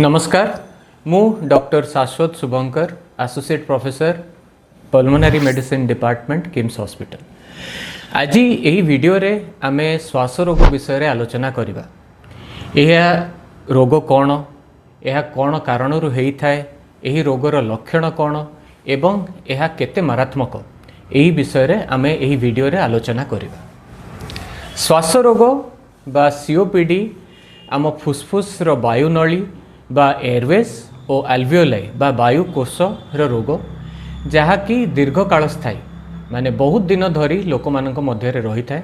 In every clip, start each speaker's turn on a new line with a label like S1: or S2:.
S1: नमस्कार मु doctor Shashwat Shubhankar associate professor pulmonary medicine department KIMS hospital. आज यही वीडियो रे आमे श्वास रोग विषय रे आलोचना करिबा। यह रोग कौन, यह कौन कारण होई थाए, यही रोगर लक्षण कौन एवं यह केते मारात्मक, यही विषय रे आमे यही वीडियो रे आलोचना करिबा। श्वास रोग बा सीओपीडी आम फुसफुस रो वायुनली बा एयरवेज और एल्वियोलाई बा वायुकोश रोग जहाँकि दीर्घकाल स्थायी माने बहुत दिन धरी लोक मानक मध्य रही थाए।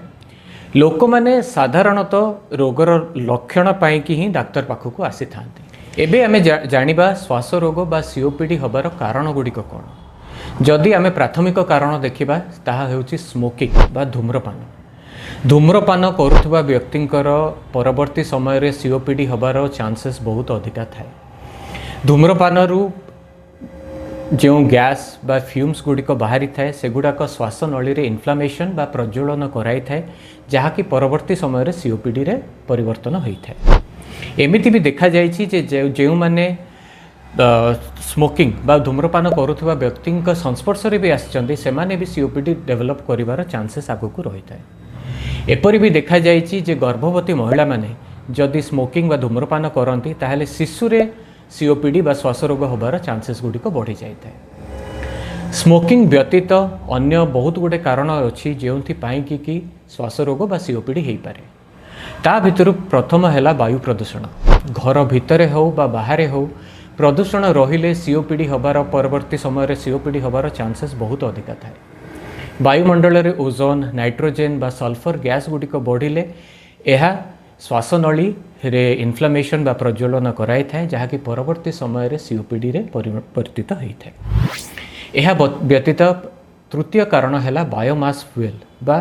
S1: लोक माने साधारणतः रोगर लक्षण पाई कि ही डाक्तर पाखक आसी थांते। एबे आमे जानिबा श्वास रोग बा सीओपीडी हबार कारण गुड़िक कौन। जदि आमे प्राथमिक कारण देखिबा ताहा हेउची स्मोकिंग बा धूम्रपान। धूम्रपान करुवा व्यक्तिंकर परवर्ती समय रे सीओपीडी हबार चांसेस बहुत अधिका थाए। धूम्रपान जो गैस बा फ्यूम्स गुड़िक बाहरी थाए सेगुड़ाक श्वास नली रे इन्फ्लामेशन बा प्रज्वलन कराई थाए जहाँकि परवर्ती समय रे सीओपीडी रे परिवर्तन होता है। एमिति भी देखा जाइछि जे जो माने स्मोकिंग बा धूम्रपान करुवा व्यक्ति संस्पर्श रे भी आछन्ति सेमाने भी सीओपीडी डेवलप करिवार चांसेस आगुक रही थाए। एपरि भी देखा जाइछि जे गर्भवती महिला माने जदि स्मोकिंग बा धूम्रपान करती ताहले शिशु रे सीओपीडी बा श्वास रोग होबार चांसेस गुड़िक बढ़ी जाए। स्मोकिंग व्यतीत अन्य बहुत गुड़े कारण अच्छी जो कि श्वास रोग बा सीओपीडी हो पारे। ता भितर प्रथम है वायु प्रदूषण। घर भितर हो बा बाहर हो प्रदूषण रहिले सीओपीडी होबार परवर्ती समय सीओपीडी होबार चांसेस बहुत अधिका थाए। वायुमंडल रे ओजोन, नाइट्रोजेन बा सल्फर गैस गुड़िक बढ़िले यह श्वासनली रे इन्फ्लामेशन बा प्रज्वलन कराई थाए जहाँकि परवर्ती समय रे सीओपीडी रे परिवर्तित होता है। यह व्यतीत तृतीय कारण है बायोमास फ्यूएल बा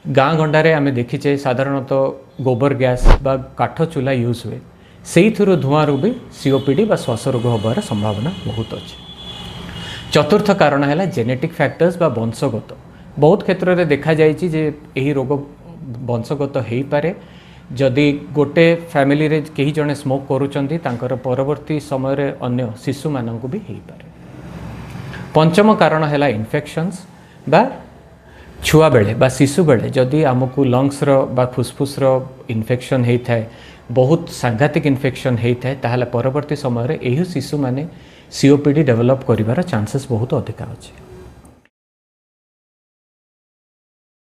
S1: गाँ गंडारे आमे देखीचे साधारणतः गोबर गैस बा काठ चूल्हा यूज हुए से धुआं भी सीओपीडी बा श्वास रोग होबार संभावना बहुत अच्छे। चतुर्थ कारण है जेनेटिक फैक्टर्स बा वंशगत। बहुत क्षेत्र में देखा जाइछि जे यही रोग वंशगत हो पारे। जदि गोटे फैमिली रे कहीं जने स्मोक करूचंती तांकर परवर्ती समय रे अन्य शिशु मानक भी हो पारे। पंचम कारण है इन्फेक्शंस बा छुआ बेले बा शिशु बेले जदि आमको लंग्स रो बा फुसफुस रो इन्फेक्शन होता है, बहुत सांघातिक इन्फेक्शन होता है, ताहले परवर्ती समय रे एही शिशु माने सीओपीडी डेवलप करिवार चांसेस बहुत अधिका अछि।